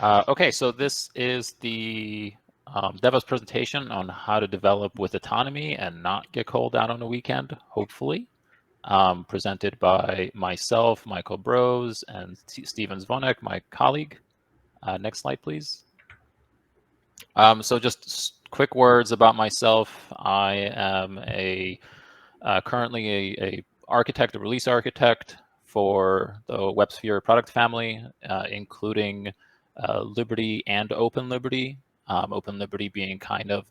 Okay, so this is the DevOps presentation on how to develop with autonomy and not get called out on the weekend, hopefully. Presented by myself, Michael Bros, and Steven Zvonek, my colleague. Next slide, please. So just quick words about myself. I am currently a architect, a release architect for the WebSphere product family, including Liberty and Open Liberty. Open Liberty being kind of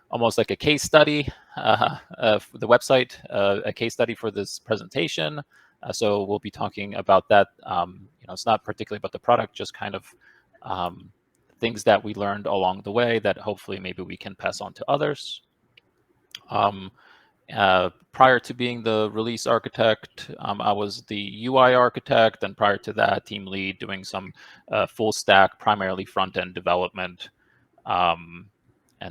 almost like a case study for the website, a case study for this presentation. So we'll be talking about that. It's not particularly about the product, just kind of things that we learned along the way that hopefully maybe we can pass on to others. Prior to being the release architect, I was the UI architect, and prior to that, team lead, doing some full stack, primarily front-end development. And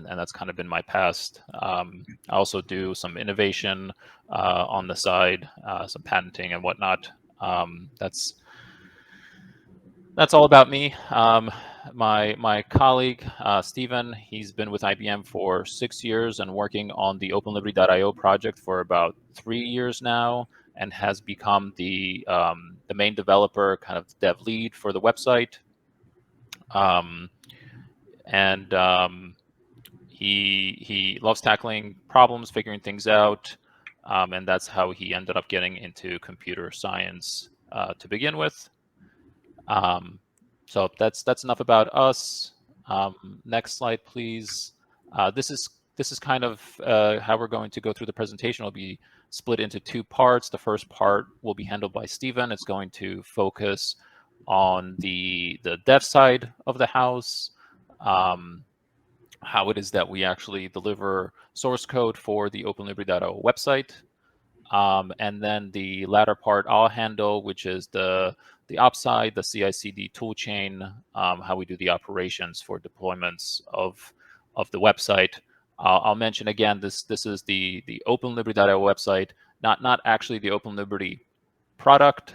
that's kind of been my past. I also do some innovation on the side, some patenting and whatnot. That's all about me. My colleague, Steven, he's been with IBM for 6 years and working on the OpenLiberty.io project for about 3 years now, and has become the main developer, kind of dev lead for the website. He loves tackling problems, figuring things out, and that's how he ended up getting into computer science to begin with. So that's enough about us. Next slide, please. This is kind of how we're going to go through the presentation. It'll be split into two parts. The first part will be handled by Steven. It's going to focus on the dev side of the house, how it is that we actually deliver source code for the OpenLiberty.io website. And then the latter part I'll handle, which is the ops side, the CI/CD toolchain, how we do the operations for deployments of the website. I'll mention again, this is the OpenLiberty.io website, not actually the OpenLiberty product,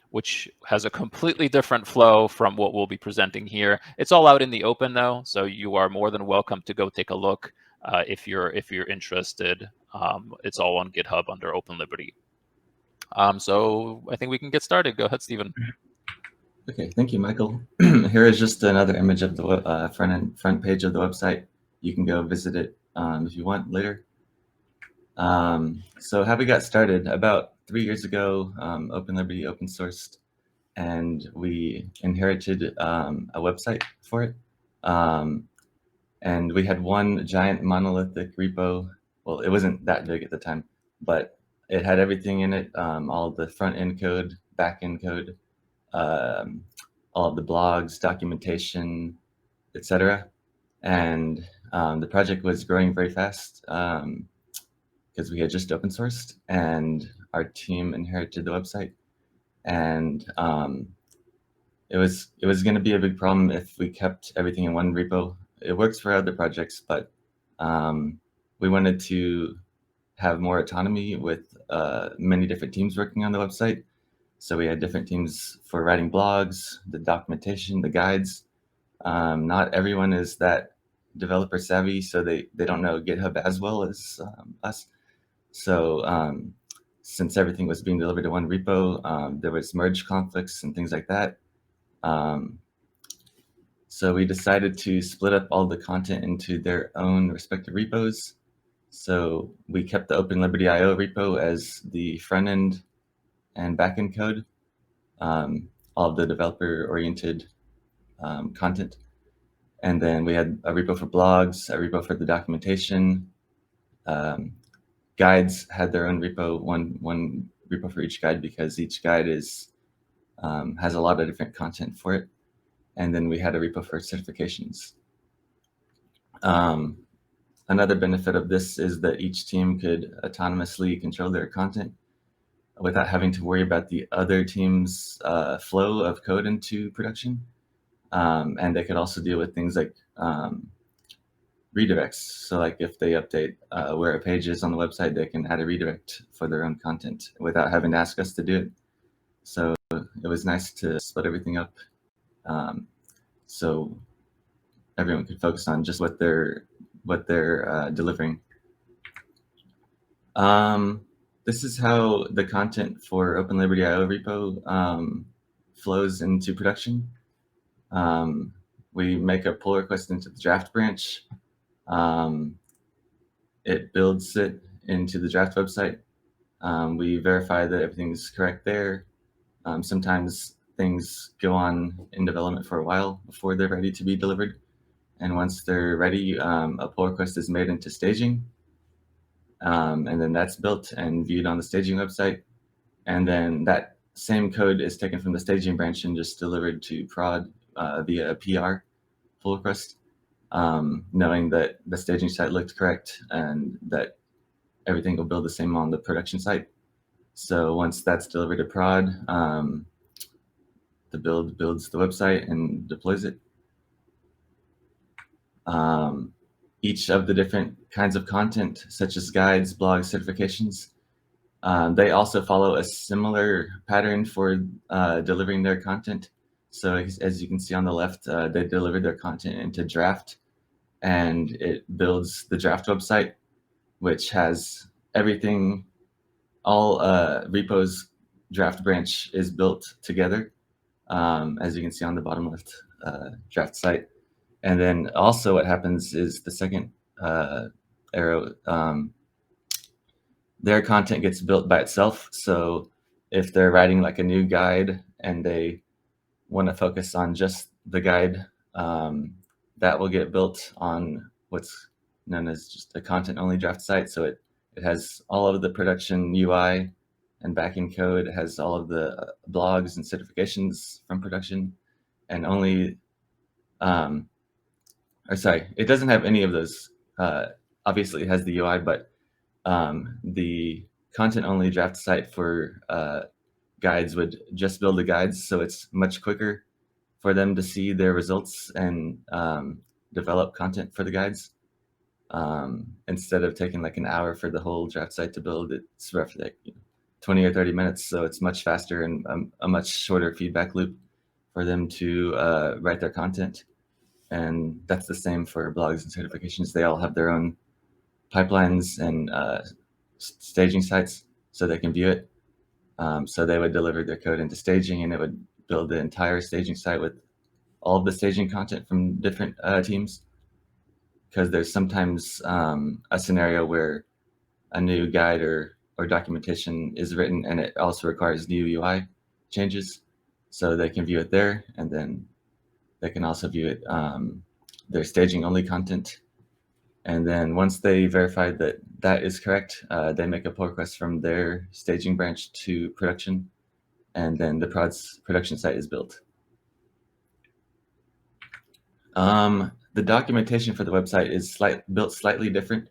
which has a completely different flow from what we'll be presenting here. It's all out in the open though, so you are more than welcome to go take a look if you're interested. It's all on GitHub under Open Liberty. So I think we can get started. Go ahead, Steven. Okay, thank you, Michael. Here is just another image of the front page of the website. You can go visit it if you want later. So how we got started, about 3 years ago, Open Liberty open sourced, and we inherited a website for it. And we had one giant monolithic repo. Well, it wasn't that big at the time, but it had everything in it, all the front end code, back end code, all of the blogs, documentation, etc. And the project was growing very fast because we had just open sourced, and our team inherited the website. And it was going to be a big problem if we kept everything in one repo. It works for other projects, but we wanted to have more autonomy with many different teams working on the website. So we had different teams for writing blogs, the documentation, the guides. Not everyone is that developer savvy, so they don't know GitHub as well as us. So since everything was being delivered to one repo, there was merge conflicts and things like that. So we decided to split up all the content into their own respective repos. So we kept the OpenLiberty.io repo as the front end and backend code, all of the developer-oriented content. And then we had a repo for blogs, a repo for the documentation. Guides had their own repo, one repo for each guide, because each guide has a lot of different content for it. And then we had a repo for certifications. Another benefit of this is that each team could autonomously control their content without having to worry about the other team's flow of code into production. And they could also deal with things like redirects. So like if they update where a page is on the website, they can add a redirect for their own content without having to ask us to do it. So it was nice to split everything up so everyone could focus on just what they're delivering. This is how the content for OpenLiberty.io repo flows into production. We make a pull request into the draft branch. It builds it into the draft website. We verify that everything's correct there. Sometimes things go on in development for a while before they're ready to be delivered. And once they're ready, a pull request is made into staging. And then that's built and viewed on the staging website. And then that same code is taken from the staging branch and just delivered to prod via a PR pull request, knowing that the staging site looked correct and that everything will build the same on the production site. So once that's delivered to prod, the build builds the website and deploys it. Each of the different kinds of content, such as guides, blogs, certifications, they also follow a similar pattern for delivering their content. So as you can see on the left, they delivered their content into draft, and it builds the draft website, which has everything, all repos draft branch is built together, as you can see on the bottom left draft site. And then also what happens is the second arrow, their content gets built by itself. So if they're writing like a new guide and they want to focus on just the guide, that will get built on what's known as just a content-only draft site. So it has all of the production UI and backend code. It has all of the blogs and certifications from production, and only, it doesn't have any of those. Obviously, it has the UI, but the content-only draft site for guides would just build the guides, so it's much quicker for them to see their results and develop content for the guides. Instead of taking like an hour for the whole draft site to build, it's roughly like 20 or 30 minutes, so it's much faster and a much shorter feedback loop for them to write their content. And that's the same for blogs and certifications. They all have their own pipelines and staging sites so they can view it. So they would deliver their code into staging, and it would build the entire staging site with all of the staging content from different teams. Because there's sometimes a scenario where a new guide or documentation is written, and it also requires new UI changes. So they can view it there, and then they can also view it, their staging only content. And then once they verify that that is correct, they make a pull request from their staging branch to production, and then the production site is built. The documentation for the website is built slightly different.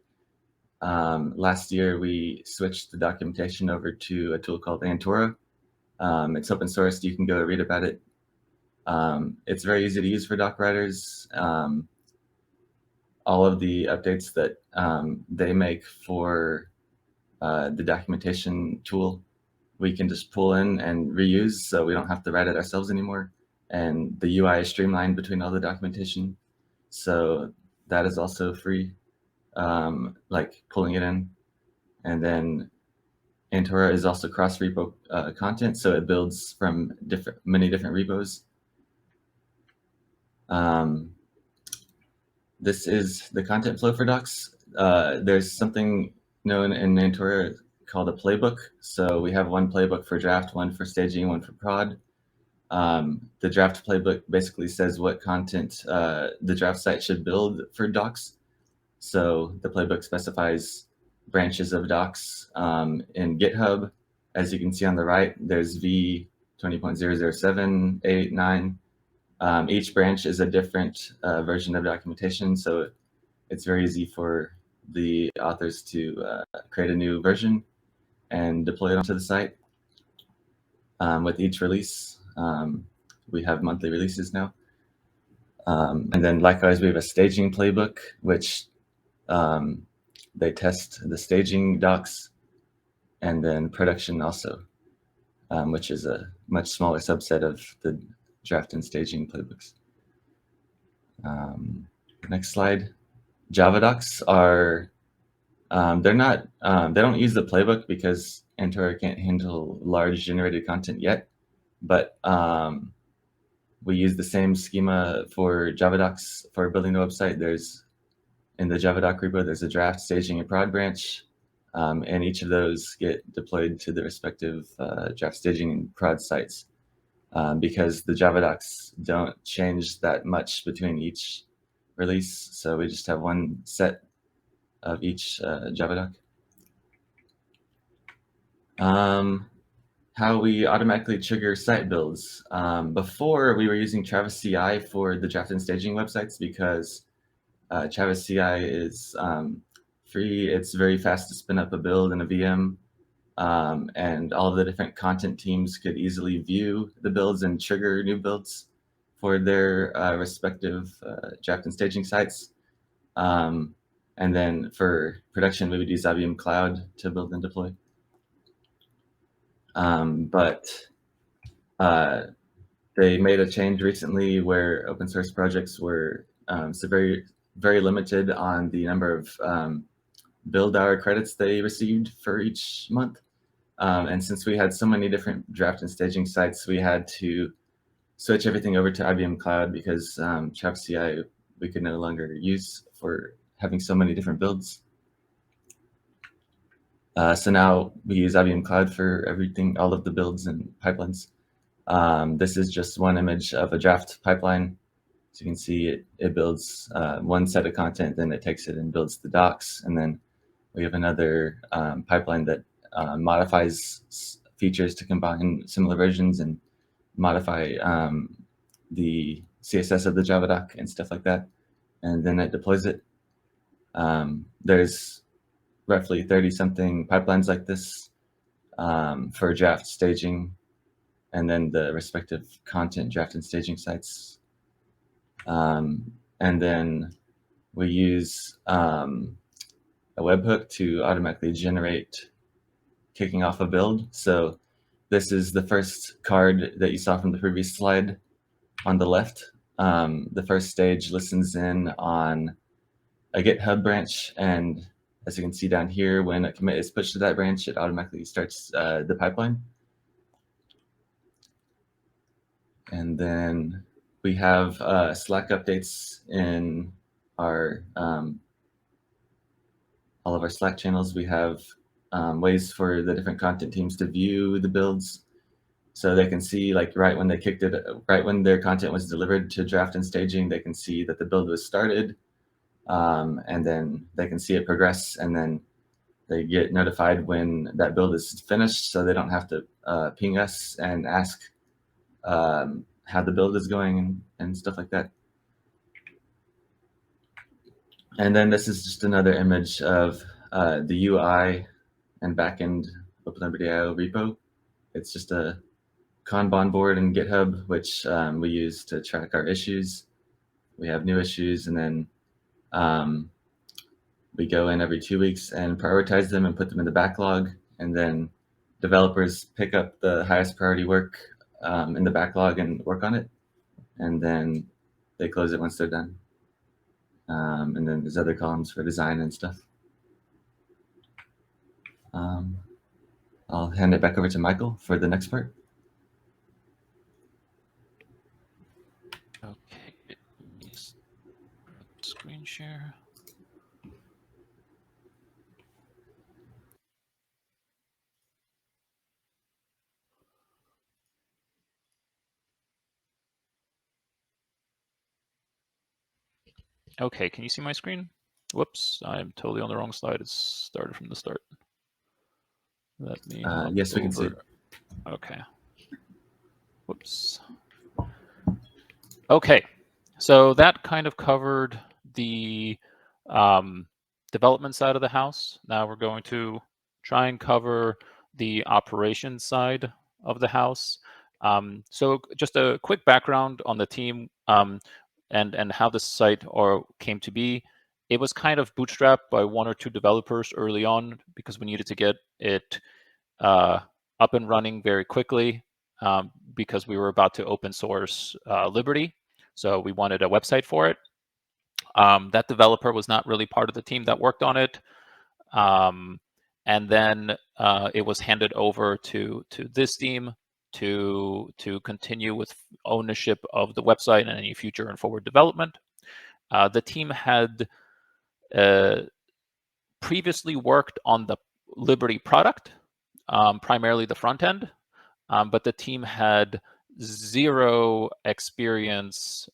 Last year, we switched the documentation over to a tool called Antora. It's open source. You can go read about it. It's very easy to use for doc writers. All of the updates that they make for the documentation tool, we can just pull in and reuse, so we don't have to write it ourselves anymore. And the UI is streamlined between all the documentation, so that is also free, like pulling it in. And then Antora is also cross-repo content, so it builds from many different repos. This is the content flow for docs. There's something known in Antora called a playbook. So we have one playbook for draft, one for staging, one for prod. The draft playbook basically says what content the draft site should build for docs. So the playbook specifies branches of docs in GitHub. As you can see on the right, there's V 20.007, 8, 9. Each branch is a different version of documentation, so it's very easy for the authors to create a new version and deploy it onto the site. With each release, we have monthly releases now. And then likewise, we have a staging playbook, which they test the staging docs, and then production also, which is a much smaller subset of the draft and staging playbooks. Next slide. Java docs are, they don't use the playbook because Antora can't handle large generated content yet, but we use the same schema for Java docs for building the website. In the Java doc repo, there's a draft, staging, and prod branch, and each of those get deployed to the respective draft, staging, and prod sites. Because the Java docs don't change that much between each release, so we just have one set of each Java doc. How we automatically trigger site builds. Before, we were using Travis CI for the draft and staging websites because Travis CI is free. It's very fast to spin up a build in a VM, and all of the different content teams could easily view the builds and trigger new builds for their respective draft and staging sites. And then for production, we would use IBM Cloud to build and deploy. But they made a change recently where open source projects were very, very limited on the number of build hour credits they received for each month. And since we had so many different draft and staging sites, we had to switch everything over to IBM Cloud because Travis CI we could no longer use for having so many different builds. So now we use IBM Cloud for everything, all of the builds and pipelines. This is just one image of a draft pipeline. So you can see it builds one set of content, then it takes it and builds the docs. And then we have another pipeline that modifies features to combine similar versions and modify the CSS of the Java doc and stuff like that. And then it deploys it. There's roughly 30-something pipelines like this for draft, staging, and then the respective content draft and staging sites. And then we use a webhook to automatically generate kicking off a build. So this is the first card that you saw from the previous slide on the left. The first stage listens in on a GitHub branch, and as you can see down here, when a commit is pushed to that branch, it automatically starts the pipeline. And then we have Slack updates in our all of our Slack channels. We have ways for the different content teams to view the builds, so they can see, like, right when they kicked it, right when their content was delivered to draft and staging, they can see that the build was started, and then they can see it progress, and then they get notified when that build is finished, so they don't have to ping us and ask how the build is going and stuff like that. And then this is just another image of the UI and backend OpenLiberty.io repo. It's just a Kanban board in GitHub, which we use to track our issues. We have new issues, and then we go in every 2 weeks and prioritize them and put them in the backlog. And then developers pick up the highest priority work in the backlog and work on it. And then they close it once they're done. And then there's other columns for design and stuff. I'll hand it back over to Michael for the next part. Okay, screen share. Okay, can you see my screen? Whoops, I'm totally on the wrong slide. It's started from the start. Let me yes, we can see. Okay. Whoops. Okay, so that kind of covered the development side of the house. Now we're going to try and cover the operations side of the house. So just a quick background on the team and how this site came to be. It was kind of bootstrapped by 1 or 2 developers early on because we needed to get it up and running very quickly. because we were about to open source Liberty. So we wanted a website for it. That developer was not really part of the team that worked on it. And then it was handed over to this team to continue with ownership of the website and any future and forward development. The team had previously worked on the Liberty product, primarily the front end, but the team had zero experience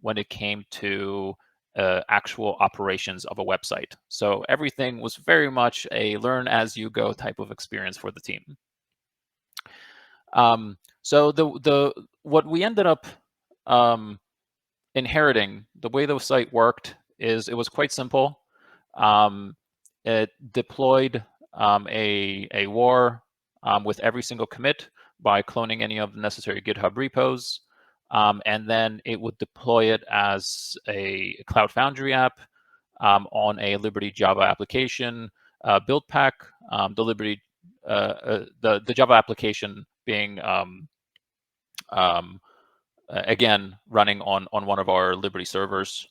when it came to actual operations of a website. So everything was very much a learn as you go type of experience for the team. So what we ended up inheriting, the way the site worked is it was quite simple. It deployed a war with every single commit by cloning any of the necessary GitHub repos. And then it would deploy it as a Cloud Foundry app on a Liberty Java application build pack. The Liberty, the Java application being again running on one of our Liberty servers.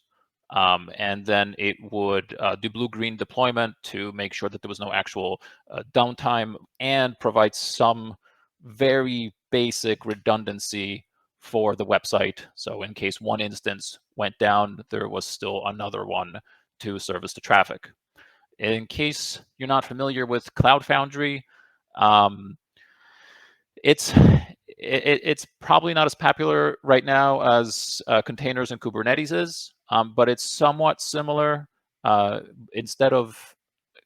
And then it would do blue-green deployment to make sure that there was no actual downtime and provide some very basic redundancy for the website. So in case one instance went down, there was still another one to service the traffic. In case you're not familiar with Cloud Foundry, it's probably not as popular right now as containers and Kubernetes is, but it's somewhat similar. Instead of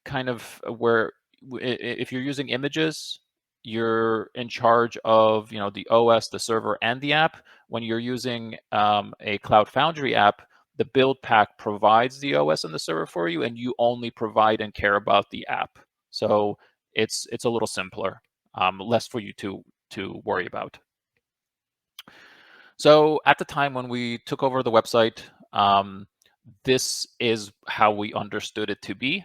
kind of where if you're using images, you're in charge of the OS, the server, and the app. When you're using a Cloud Foundry app, the build pack provides the OS and the server for you, and you only provide and care about the app. So it's a little simpler, less for you to worry about. So at the time when we took over the website, this is how we understood it to be.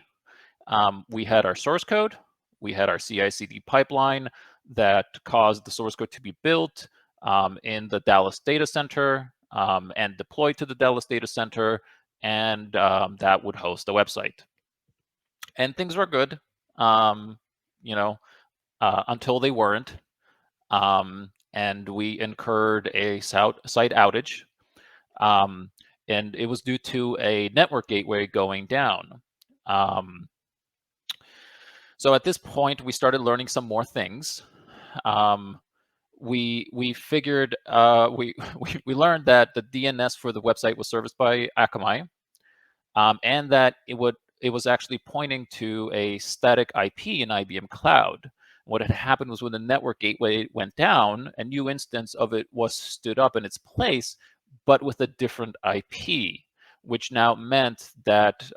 We had our source code, we had our CI/CD pipeline that caused the source code to be built in the Dallas data center and deployed to the Dallas data center, and that would host the website. And things were good, until they weren't. And we incurred a site outage, and it was due to a network gateway going down. So at this point, we started learning some more things. We figured we learned that the DNS for the website was serviced by Akamai, and that it was actually pointing to a static IP in IBM Cloud. What had happened was when the network gateway went down, a new instance of it was stood up in its place, but with a different IP, which now meant that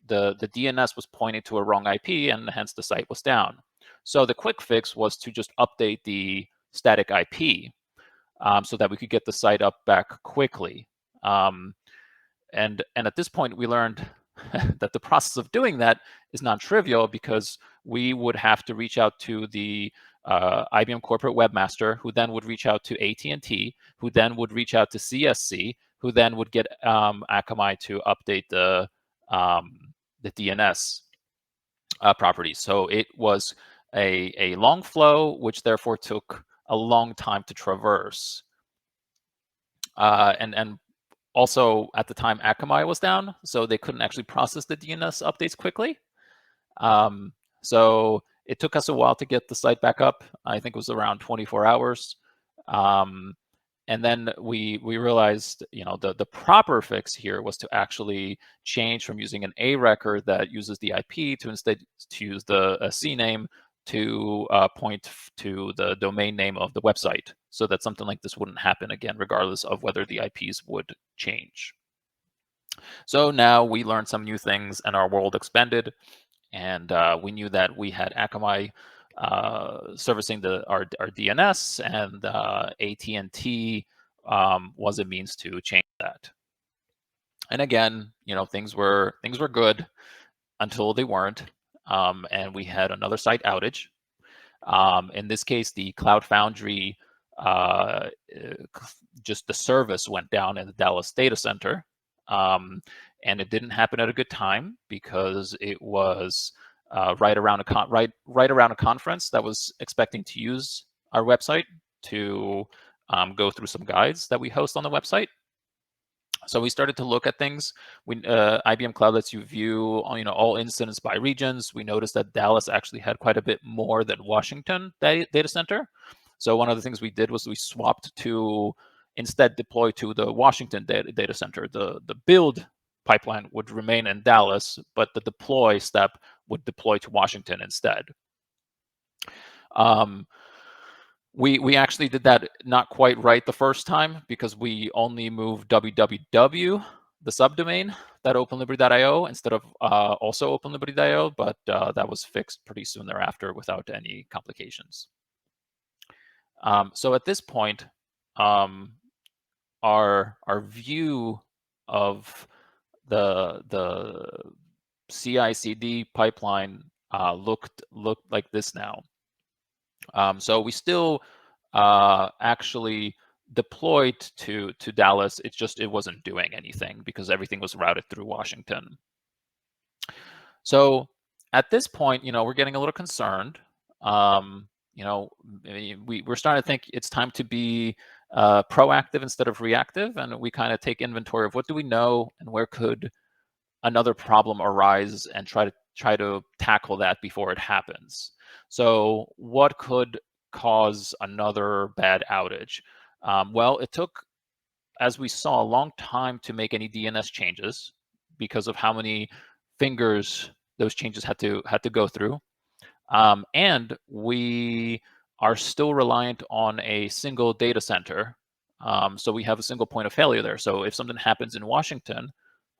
the DNS was pointing to a wrong IP, and hence the site was down. So the quick fix was to just update the static IP so that we could get the site up back quickly. And at this point, we learned that the process of doing that is non-trivial, because we would have to reach out to the IBM corporate webmaster, who then would reach out to AT&T, who then would reach out to CSC, who then would get Akamai to update the DNS properties. So it was a long flow, which therefore took a long time to traverse. And also, at the time, Akamai was down, so they couldn't actually process the DNS updates quickly. So it took us a while to get the site back up. I think it was around 24 hours. And then we realized, the proper fix here was to actually change from using an A record that uses the IP to instead to use the CNAME to point to the domain name of the website, so that something like this wouldn't happen again, regardless of whether the IPs would change. So now we learned some new things, and our world expanded, and we knew that we had Akamai servicing our DNS, and AT&T was a means to change that. And again, things were good until they weren't, and we had another site outage. In this case, the Cloud Foundry just the service went down in the Dallas data center. And it didn't happen at a good time because it was right around a conference that was expecting to use our website to go through some guides that we host on the website. So we started to look at things. IBM Cloud lets you view all incidents by regions. We noticed that Dallas actually had quite a bit more than Washington data center. So one of the things we did was we swapped to instead deploy to the Washington data center. The build pipeline would remain in Dallas, but the deploy step would deploy to Washington instead. We actually did that not quite right the first time because we only moved www, the subdomain, that openliberty.io instead of also openliberty.io, but that was fixed pretty soon thereafter without any complications. So at this point, our view of the CI/CD pipeline looked like this now. So we still actually deployed to Dallas. It wasn't doing anything because everything was routed through Washington. So at this point, we're getting a little concerned. We're starting to think it's time to be proactive instead of reactive, and we kind of take inventory of what do we know and where could another problem arise, and try to tackle that before it happens. So what could cause another bad outage? Well, it took, as we saw, a long time to make any DNS changes because of how many fingers those changes had to go through. And we are still reliant on a single data center. So we have a single point of failure there. So if something happens in Washington,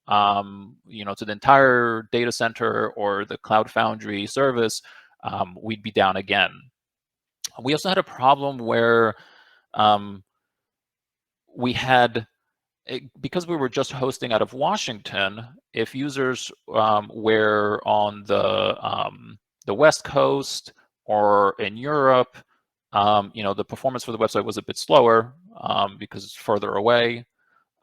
to the entire data center or the Cloud Foundry service, we'd be down again. We also had a problem where we had, because we were just hosting out of Washington, if users were on the West Coast or in Europe, the performance for the website was a bit slower because it's further away.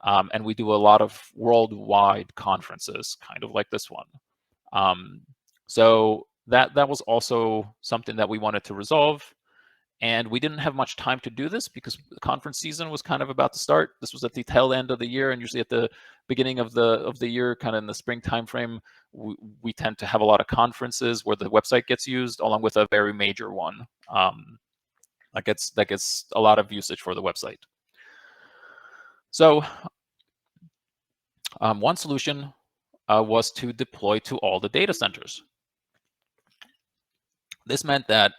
And we do a lot of worldwide conferences, kind of like this one. So that was also something that we wanted to resolve. And we didn't have much time to do this because the conference season was kind of about to start. This was at the tail end of the year, and usually at the beginning of the year, kind of in the spring timeframe, we tend to have a lot of conferences where the website gets used, along with a very major one that gets a lot of usage for the website. So one solution was to deploy to all the data centers. This meant that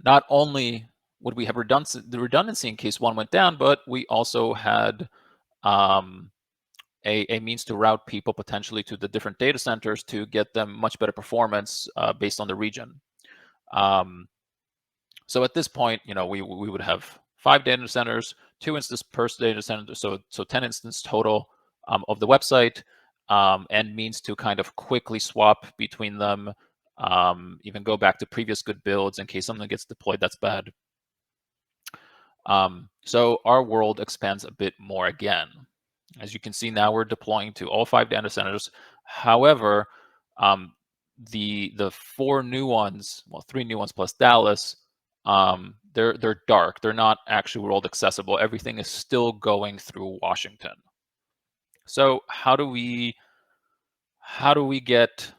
not only would we have redundancy in case one went down, but we also had a means to route people potentially to the different data centers to get them much better performance based on the region. So at this point, we would have 5 data centers, 2 instances per data center, so 10 instances total of the website, and means to kind of quickly swap between them, even go back to previous good builds in case something gets deployed that's bad. So our world expands a bit more again. As you can see, now we're deploying to all 5 data centers. However, the 4 new ones, well, 3 new ones plus Dallas, they're dark. They're not actually world accessible. Everything is still going through Washington. So how do we get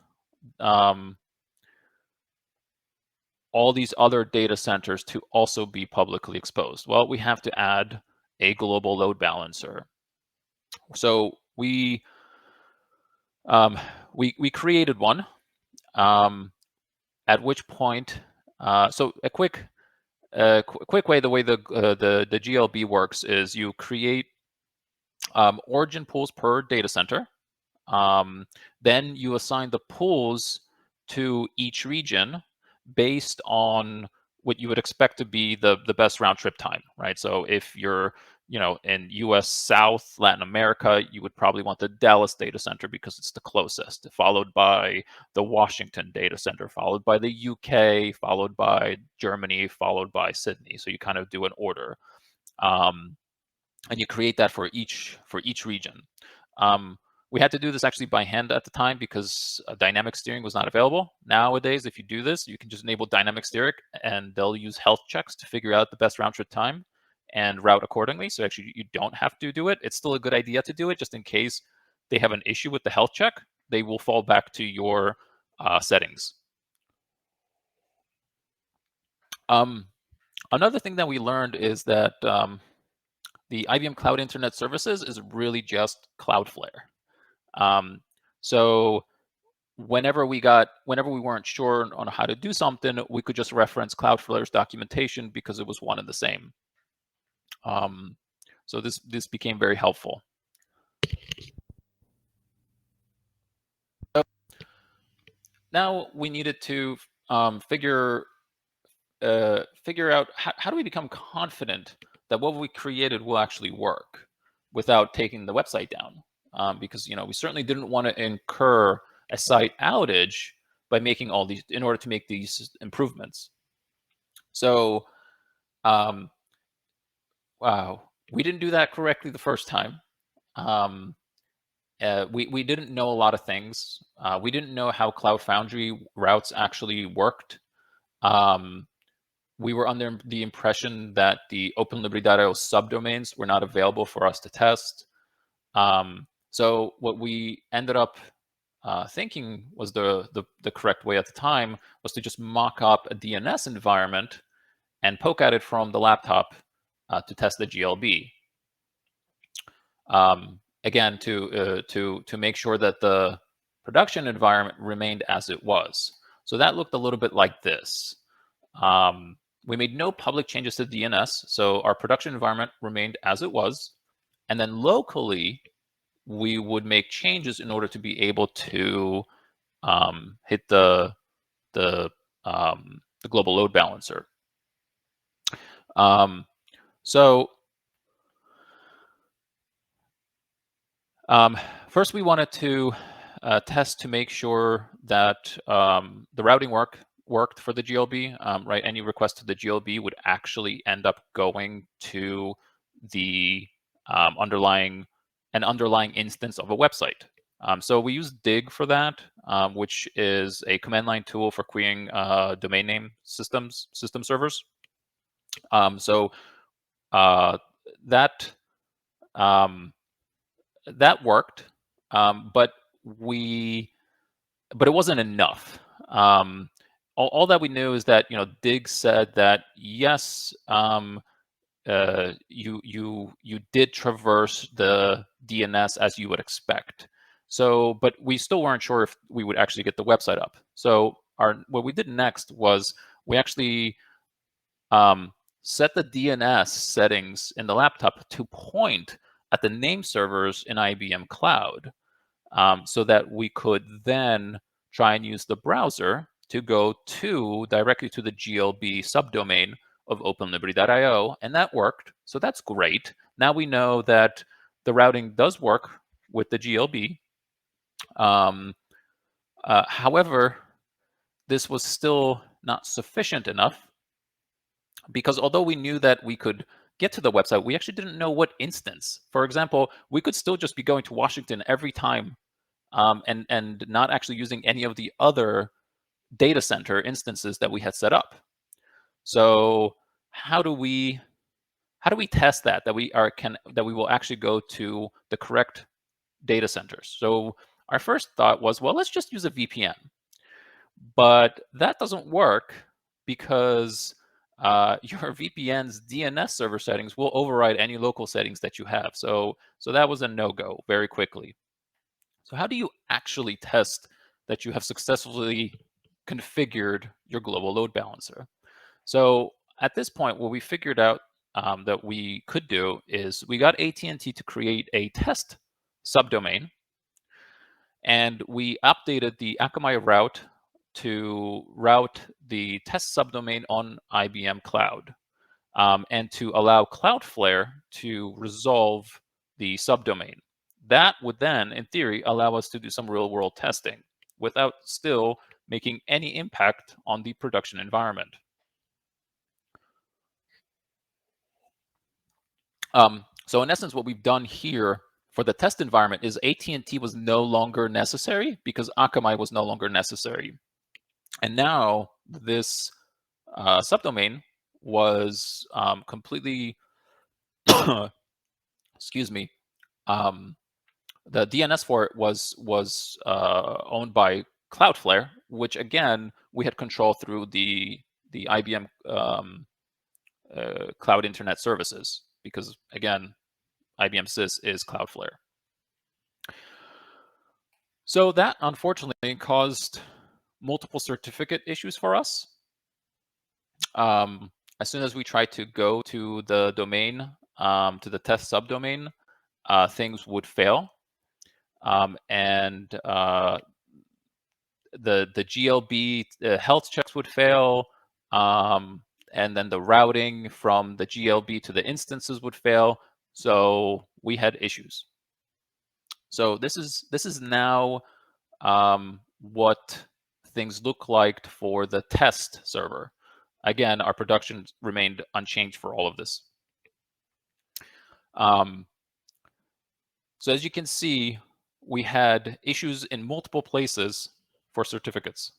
all these other data centers to also be publicly exposed? Well, we have to add a global load balancer. So we created one. At which point, so a quick way, the way the GLB works is you create origin pools per data center. Then you assign the pools to each region based on what you would expect to be the best round trip time, right? So if you're in US South, Latin America, you would probably want the Dallas data center because it's the closest, followed by the Washington data center, followed by the UK, followed by Germany, followed by Sydney. So you kind of do an order. And you create that for each region. We had to do this actually by hand at the time because dynamic steering was not available. Nowadays, if you do this, you can just enable dynamic steering, and they'll use health checks to figure out the best round trip time and route accordingly. So actually, you don't have to do it. It's still a good idea to do it just in case they have an issue with the health check. They will fall back to your settings. Another thing that we learned is that the IBM Cloud Internet Services is really just Cloudflare. So whenever we weren't sure on how to do something, we could just reference Cloudflare's documentation because it was one and the same. So this became very helpful. So now we needed to figure out how do we become confident that what we created will actually work without taking the website down. Because we certainly didn't want to incur a site outage by making all these in order to make these improvements. So, wow, we didn't do that correctly the first time. We didn't know a lot of things. We didn't know how Cloud Foundry routes actually worked. We were under the impression that the OpenLiberty.io subdomains were not available for us to test. So what we ended up thinking was the correct way at the time was to just mock up a DNS environment and poke at it from the laptop to test the GLB. Again, to make sure that the production environment remained as it was. So that looked a little bit like this. We made no public changes to DNS, so our production environment remained as it was. And then locally, we would make changes in order to be able to hit the global load balancer. First, we wanted to test to make sure that the routing worked for the GLB, right? Any request to the GLB would actually end up going to the underlying instance of a website. So we use Dig for that, which is a command line tool for querying domain name system servers. So that worked, but it wasn't enough. All that we knew is that Dig said that yes, you did traverse the DNS as you would expect. So, but we still weren't sure if we would actually get the website up. So what we did next was we actually set the DNS settings in the laptop to point at the name servers in IBM Cloud, so that we could then try and use the browser to go directly to the GLB subdomain of OpenLiberty.io, and that worked. So that's great. Now we know that the routing does work with the GLB. However, this was still not sufficient enough, because although we knew that we could get to the website, we actually didn't know what instance. For example, we could still just be going to Washington every time and not actually using any of the other data center instances that we had set up. So how do we test that we will actually go to the correct data centers? So our first thought was, well, let's just use a VPN. But that doesn't work because your VPN's DNS server settings will override any local settings that you have. So that was a no-go very quickly. So how do you actually test that you have successfully configured your global load balancer? So at this point, what we figured out that we could do is we got AT&T to create a test subdomain, and we updated the Akamai route to route the test subdomain on IBM Cloud. and to allow Cloudflare to resolve the subdomain. That would then, in theory, allow us to do some real-world testing without still making any impact on the production environment. So in essence, what we've done here for the test environment is AT&T was no longer necessary because Akamai was no longer necessary. And now this subdomain was completely, excuse me, the DNS for it was owned by Cloudflare, which again we had control through the IBM Cloud Internet Services, because again IBM SYS is Cloudflare. So that unfortunately caused multiple certificate issues for us. As soon as we tried to go to the domain, to the test subdomain, things would fail. And the GLB health checks would fail, and then the routing from the GLB to the instances would fail. So we had issues. So this is now what things look like for the test server. Again, our production remained unchanged for all of this. So as you can see, we had issues in multiple places for certificates.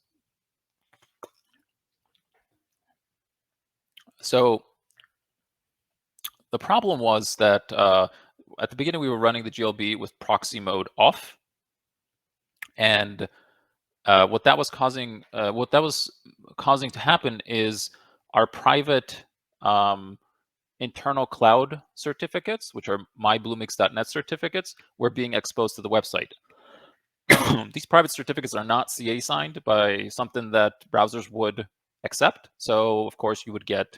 So the problem was that at the beginning we were running the GLB with proxy mode off, and what that was causing to happen is our private internal cloud certificates, which are mybluemix.net certificates, were being exposed to the website. These private certificates are not CA signed by something that browsers would accept. So of course you would get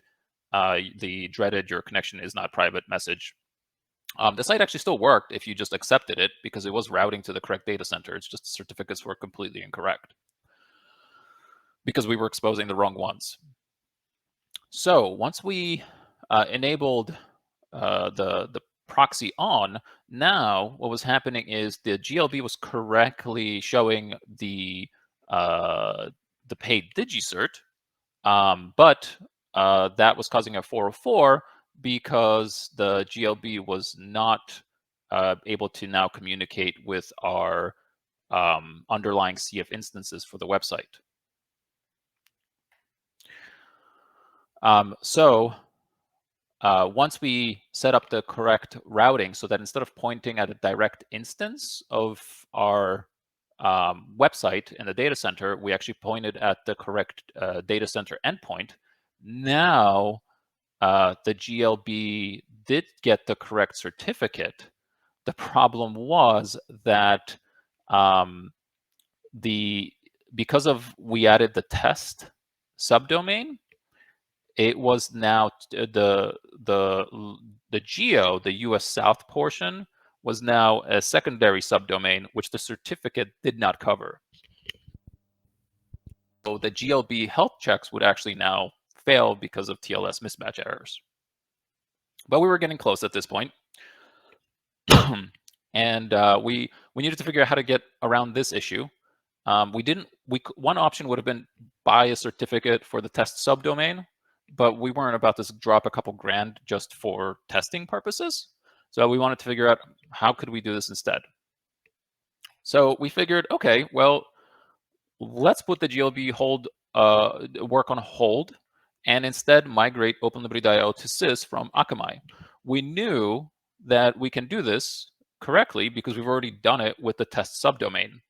the dreaded "your connection is not private" message. The site actually still worked if you just accepted it, because it was routing to the correct data center. It's just the certificates were completely incorrect because we were exposing the wrong ones. So once we enabled the proxy on, now what was happening is the GLB was correctly showing the paid DigiCert, but that was causing a 404 because the GLB was not able to now communicate with our underlying CF instances for the website. So once we set up the correct routing, so that instead of pointing at a direct instance of our website in the data center, we actually pointed at the correct data center endpoint. Now the GLB did get the correct certificate. The problem was that because we added the test subdomain, it was now the geo, the US South portion, was now a secondary subdomain, which the certificate did not cover. So the GLB health checks would actually now fail because of TLS mismatch errors. But we were getting close at this point. And we needed to figure out how to get around this issue. One option would have been buy a certificate for the test subdomain, but we weren't about to drop a couple grand just for testing purposes. So we wanted to figure out how could we do this instead. So we figured, okay, well, let's put the GLB work on hold and instead migrate OpenLiberty.io to SYS from Akamai. We knew that we can do this correctly because we've already done it with the test subdomain.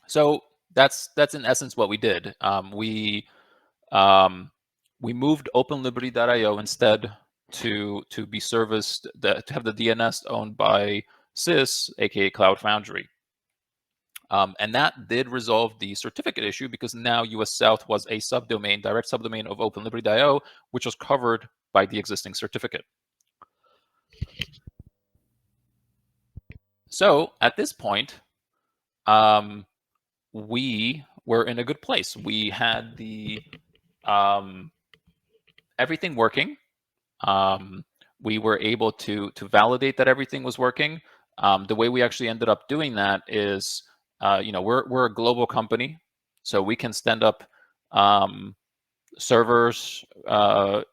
So that's in essence what we did. We moved OpenLiberty.io instead to be serviced, to have the DNS owned by SYS, aka Cloud Foundry. And that did resolve the certificate issue because now US South was a subdomain, direct subdomain of OpenLiberty.io, which was covered by the existing certificate. So at this point, we were in a good place. We had the everything working. We were able to validate that everything was working. The way we actually ended up doing that is, we're a global company, so we can stand up servers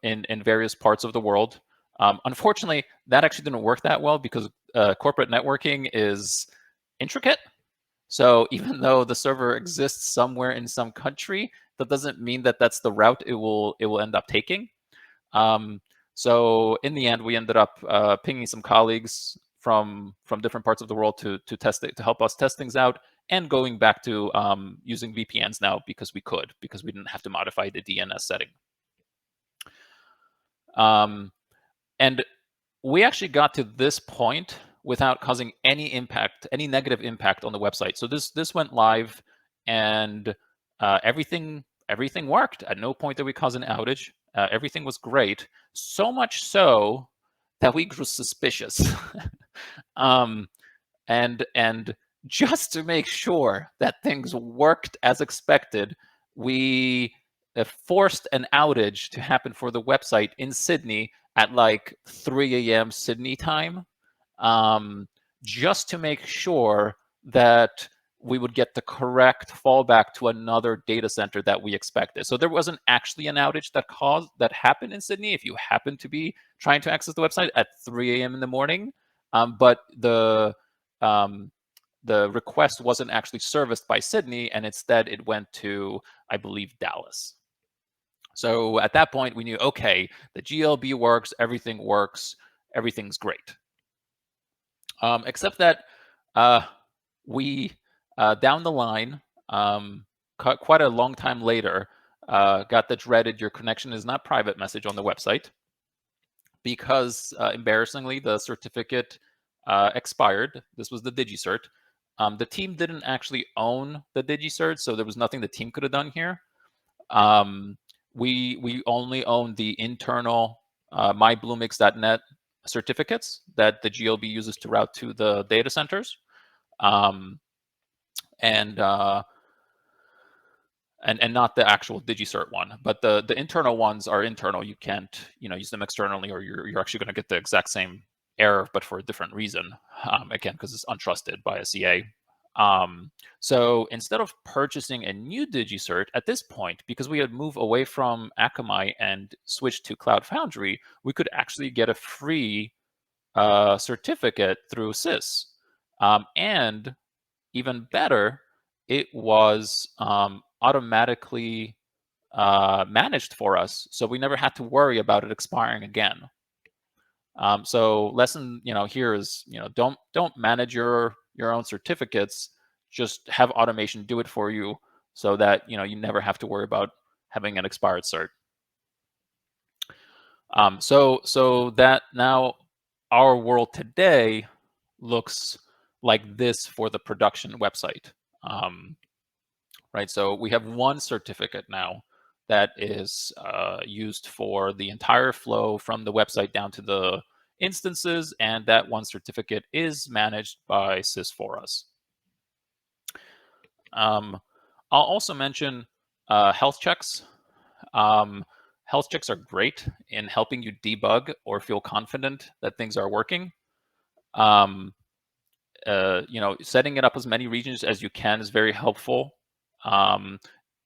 in various parts of the world. Unfortunately, that actually didn't work that well because corporate networking is intricate. So even though the server exists somewhere in some country, that doesn't mean that that's the route it will end up taking. So in the end, we ended up pinging some colleagues from different parts of the world to test it, to help us test things out, and going back to using VPNs now because we didn't have to modify the DNS setting. And we actually got to this point without causing any negative impact on the website. So this went live, and everything worked. At no point did we cause an outage. Everything was great. So much so that we grew suspicious. And just to make sure that things worked as expected, we forced an outage to happen for the website in Sydney at like 3 a.m. Sydney time, just to make sure that we would get the correct fallback to another data center that we expected. So there wasn't actually an outage that happened in Sydney if you happen to be trying to access the website at 3 a.m. in the morning, but the request wasn't actually serviced by Sydney, and instead it went to, I believe, Dallas. So at that point, we knew, okay, the GLB works, everything's great. Except that we, down the line, quite a long time later, got the dreaded "your connection is not private" message on the website because, embarrassingly, the certificate expired. This was the DigiCert. The team didn't actually own the DigiCert, so there was nothing the team could have done here. We only own the internal mybluemix.net certificates that the GLB uses to route to the data centers, and not the actual DigiCert one. But the internal ones are internal. You can't use them externally, or you're actually going to get the exact same error, but for a different reason. Again, because it's untrusted by a CA. So instead of purchasing a new DigiCert at this point, because we had moved away from Akamai and switched to Cloud Foundry, we could actually get a free certificate through SYS. And even better, it was automatically managed for us, so we never had to worry about it expiring again. So lesson here is don't manage your own certificates. Just have automation do it for you, so that you never have to worry about having an expired cert. So that now our world today looks like this for the production website, right? So we have one certificate now that is used for the entire flow from the website down to the instances, and that one certificate is managed by SYS for us. I'll also mention health checks. Health checks are great in helping you debug or feel confident that things are working. Setting it up as many regions as you can is very helpful, so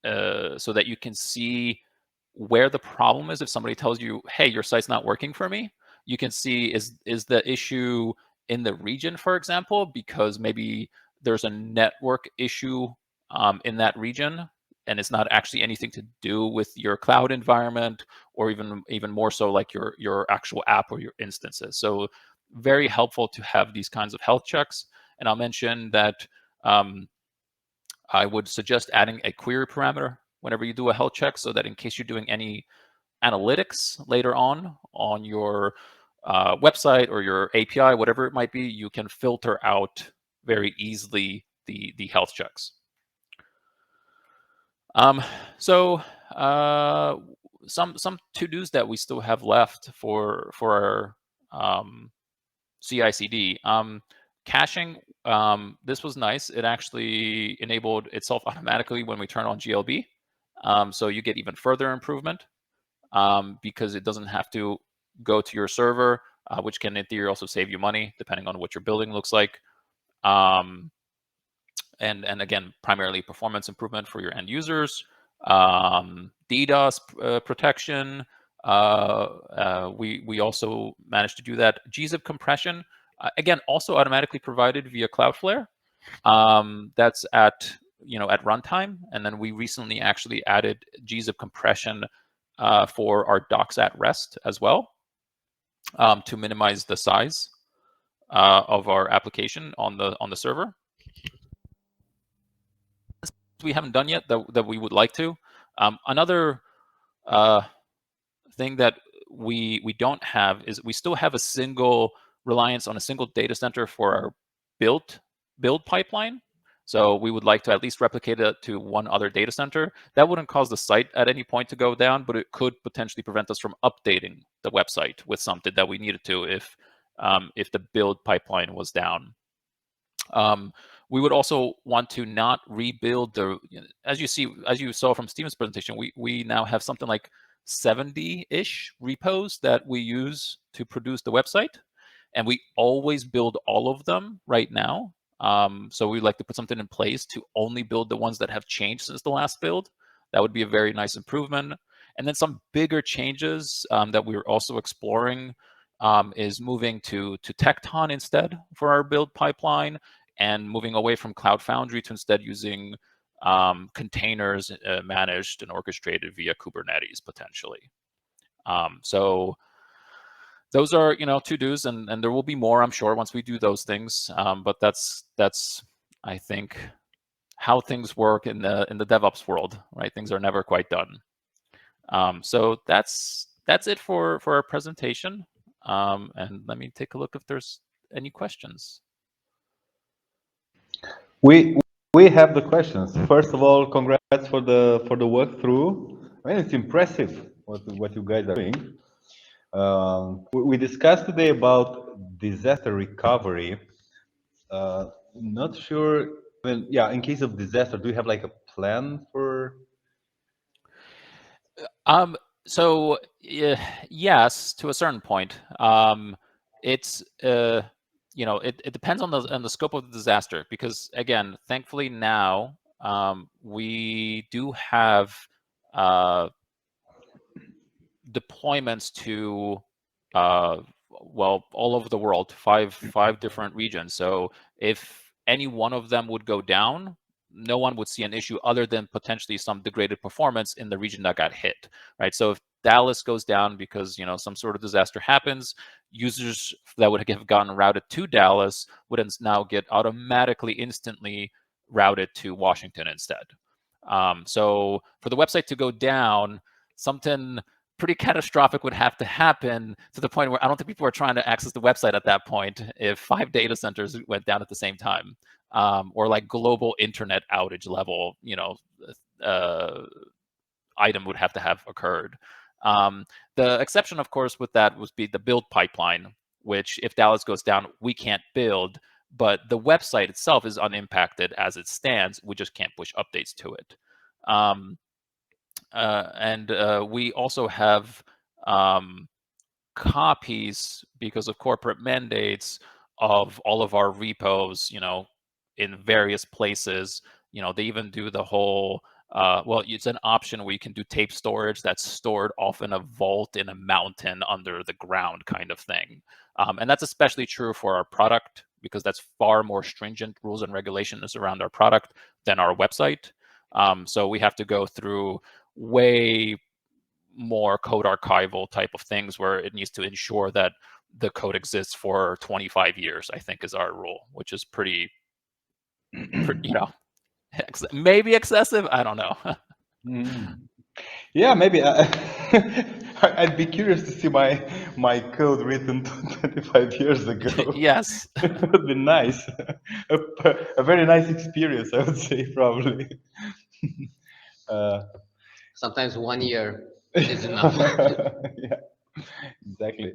that you can see where the problem is. If somebody tells you, hey, your site's not working for me, you can see, is the issue in the region, for example, because maybe there's a network issue in that region, and it's not actually anything to do with your cloud environment, or even more so like your actual app or your instances. So very helpful to have these kinds of health checks. And I'll mention that I would suggest adding a query parameter whenever you do a health check, so that in case you're doing any analytics later on your website or your API, whatever it might be, you can filter out very easily the health checks. So some to-dos that we still have left for our CI/CD. Caching, this was nice. It actually enabled itself automatically when we turn on GLB. So you get even further improvement because it doesn't have to go to your server, which can in theory also save you money depending on what your building looks like. And again, primarily performance improvement for your end users. DDoS protection. We also managed to do that. gzip compression, again, also automatically provided via Cloudflare. That's at runtime, and then we recently actually added gzip compression for our docs at rest as well, to minimize the size of our application on the server. We haven't done yet that we would like to. Another thing that we don't have is we still have a single reliance on a single data center for our build pipeline. So we would like to at least replicate it to one other data center. That wouldn't cause the site at any point to go down, but it could potentially prevent us from updating the website with something that we needed to if the build pipeline was down. We would also want to not rebuild as you saw from Steven's presentation, we now have something like 70-ish repos that we use to produce the website, and we always build all of them right now. So we'd like to put something in place to only build the ones that have changed since the last build. That would be a very nice improvement. And then some bigger changes that we're also exploring is moving to Tecton instead for our build pipeline, and moving away from Cloud Foundry to instead using containers managed and orchestrated via Kubernetes potentially. So those are to-dos, and there will be more, I'm sure, once we do those things. But that's I think how things work in the DevOps world, right? Things are never quite done. So that's it for our presentation. And let me take a look if there's any questions. We have the questions. First of all, congrats for the walkthrough. I mean, it's impressive what you guys are doing. We discussed today about disaster recovery. Not sure. Well, yeah, in case of disaster, do you have like a plan for? So yes, to a certain point. It's it depends on the scope of the disaster, because again, thankfully now we do have deployments to well, all over the world, five different regions. So if any one of them would go down, no one would see an issue other than potentially some degraded performance in the region that got hit, right? So if Dallas goes down because some sort of disaster happens, users that would have gotten routed to Dallas would now get automatically, instantly routed to Washington instead. So for the website to go down, something pretty catastrophic would have to happen to the point where I don't think people are trying to access the website at that point if 5 data centers went down at the same time, or like global internet outage level, item would have to have occurred. The exception, of course, with that would be the build pipeline, which if Dallas goes down, we can't build, but the website itself is unimpacted as it stands. We just can't push updates to it. And we also have copies, because of corporate mandates, of all of our repos, in various places. They even do the whole, well, it's an option where you can do tape storage that's stored off in a vault in a mountain under the ground kind of thing. And that's especially true for our product, because that's far more stringent rules and regulations around our product than our website. So we have to go through way more code archival type of things where it needs to ensure that the code exists for 25 years, I think is our rule, which is pretty maybe excessive. I don't know. Yeah, maybe I'd be curious to see my code written 25 years ago. Yes. It would be nice. A very nice experience, I would say, probably. Sometimes 1 year is enough. Yeah, exactly.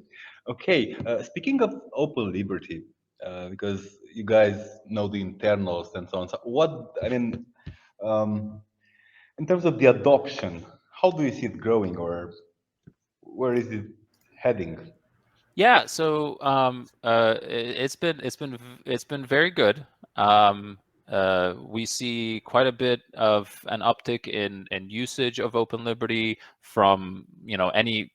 Okay, speaking of open liberty, because you guys know the internals and so on. So what, I mean, in terms of the adoption, how do you see it growing, or where is it heading? Yeah, so it's been very good. We see quite a bit of an uptick in usage of Open Liberty from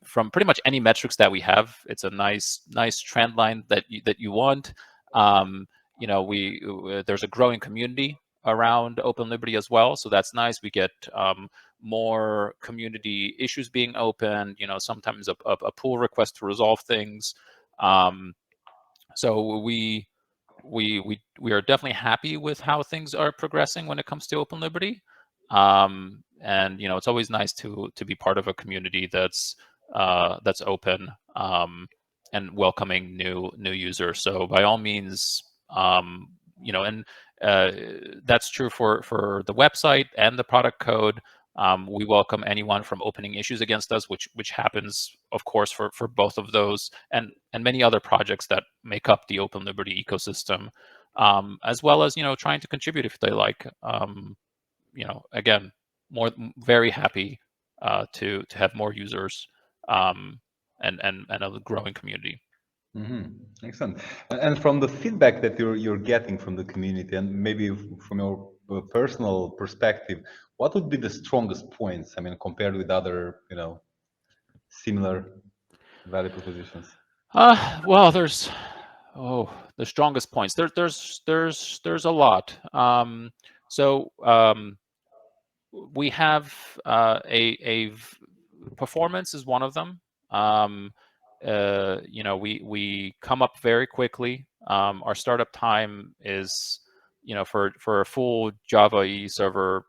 from pretty much any metrics that we have. It's a nice trend line that you want. There's a growing community around Open Liberty as well, so that's nice. We get more community issues being open, sometimes a pull request to resolve things. So we are definitely happy with how things are progressing when it comes to Open Liberty. And it's always nice to be part of a community that's open, and welcoming new users. So by all means, and that's true for the website and the product code. We welcome anyone from opening issues against us, which happens, of course, for both of those and many other projects that make up the Open Liberty ecosystem, as well as trying to contribute if they like. Again, very happy to have more users, and a growing community. Excellent. And from the feedback that you're getting from the community, and maybe from your personal perspective, what would be the strongest points? I mean, compared with other, similar value propositions. Well, there's the strongest points. There's a lot. So we have performance is one of them. We come up very quickly. Our startup time is, for a full Java EE server,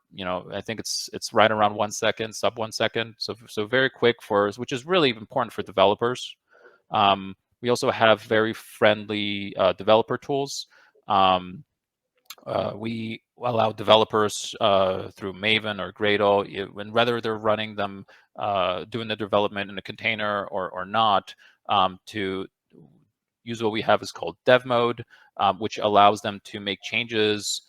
I think it's right around 1 second, sub 1 second. So very quick which is really important for developers. We also have very friendly developer tools. We allow developers through Maven or Gradle, and whether they're running them, doing the development in a container or not, to use what we have is called dev mode, which allows them to make changes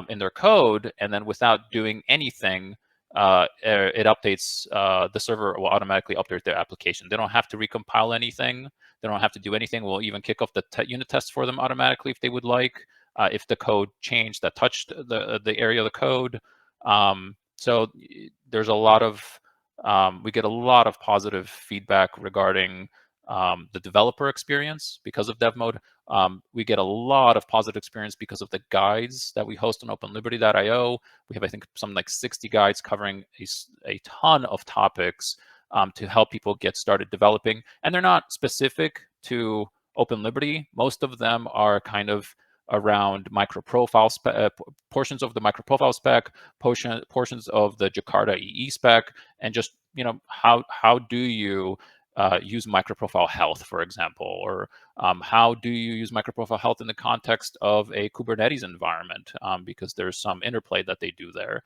in their code, and then without doing anything, it updates, the server will automatically update their application. They don't have to recompile anything. They don't have to do anything. We'll even kick off the unit tests for them automatically if they would like, if the code changed that touched the area of the code. So there's a lot of, we get a lot of positive feedback regarding the developer experience because of dev mode. We get a lot of positive experience because of the guides that we host on openliberty.io. We have, I think, something like 60 guides covering a ton of topics to help people get started developing. And they're not specific to Open Liberty. Most of them are kind of around microprofile portions of the microprofile spec, portions of the Jakarta EE spec, and just how do you use microprofile health, for example, or how do you use microprofile health in the context of a Kubernetes environment, because there's some interplay that they do there.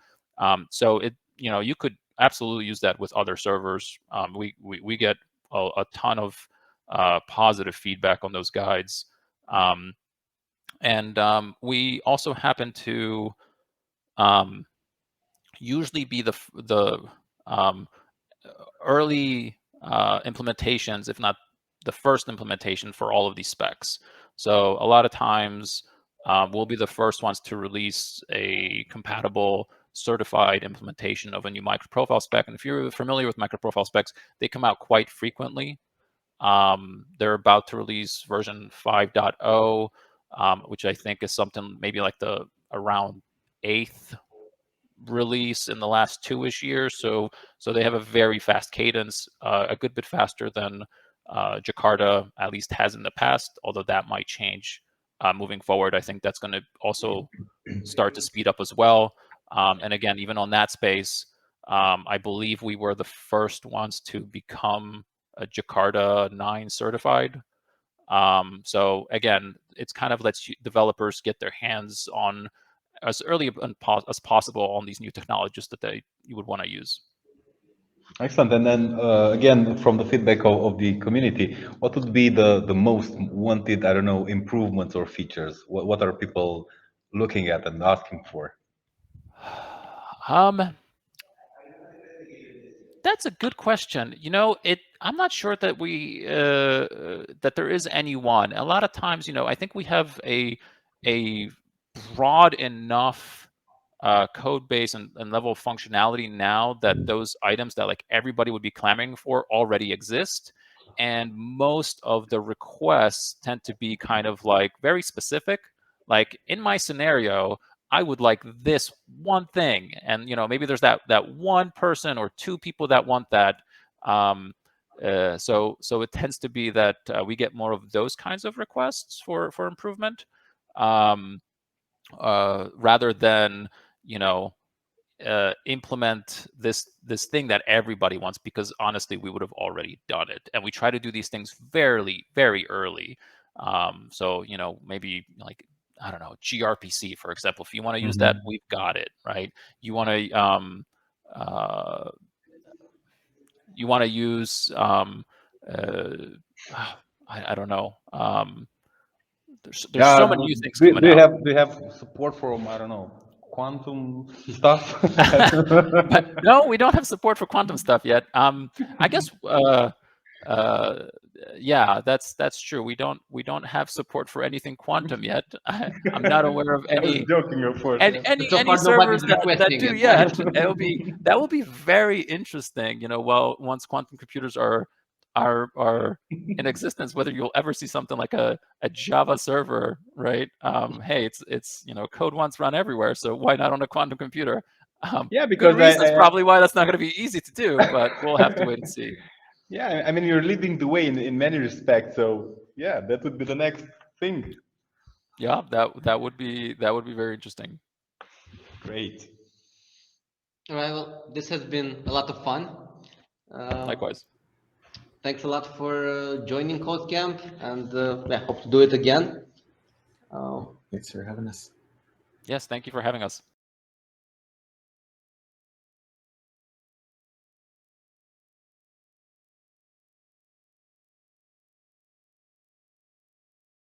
So you could absolutely use that with other servers. We get a ton of positive feedback on those guides. And we also happen to usually be the early implementations, if not the first implementation for all of these specs. So a lot of times we'll be the first ones to release a compatible certified implementation of a new microprofile spec. And if you're familiar with microprofile specs, they come out quite frequently. They're about to release version 5.0, which I think is something maybe like the around 8th release in the last 2-ish years. So they have a very fast cadence, a good bit faster than Jakarta at least has in the past, although that might change moving forward. I think that's going to also start to speed up as well. And again, even on that space, I believe we were the first ones to become a Jakarta 9 certified. So again, it's kind of lets developers get their hands on as early as possible on these new technologies that you would want to use. Excellent. And then again, from the feedback of the community, what would be the most wanted, I don't know, improvements or features? What are people looking at and asking for? That's a good question. You know, I'm not sure that we that there is any one. A lot of times, you know, I think we have a broad enough code base and level of functionality now that those items that like everybody would be clamoring for already exist. And most of the requests tend to be kind of like very specific. Like in my scenario, I would like this one thing, and you know maybe there's that one person or two people that want that. So it tends to be that we get more of those kinds of requests for improvement, rather than you know implement this thing that everybody wants, because honestly we would have already done it, and we try to do these things very early. So you know maybe like I don't know, gRPC for example, if you want to use that, we've got it, right? You want to use I don't know, there's so many new things coming out. Do you have support from, I don't know, quantum stuff? But no, we don't have support for quantum stuff yet. I guess yeah, that's true. We don't have support for anything quantum yet. I'm not aware of I was any joking, of course. So far, servers nobody's that requesting do it. yet. That will be very interesting. You know, well, once quantum computers are in existence, whether you'll ever see something like a Java server, right? Hey, it's you know, code once run everywhere, so why not on a quantum computer? Yeah, Good because reasons probably why that's not going to be easy to do, but we'll have to wait and see. yeah, I mean, you're leading the way in many respects. So yeah, that would be the next thing. Yeah, that would be very interesting. Great. All right, well, this has been a lot of fun. Likewise. Thanks a lot for joining Codecamp, and I hope to do it again. Thanks for having us. Yes, thank you for having us.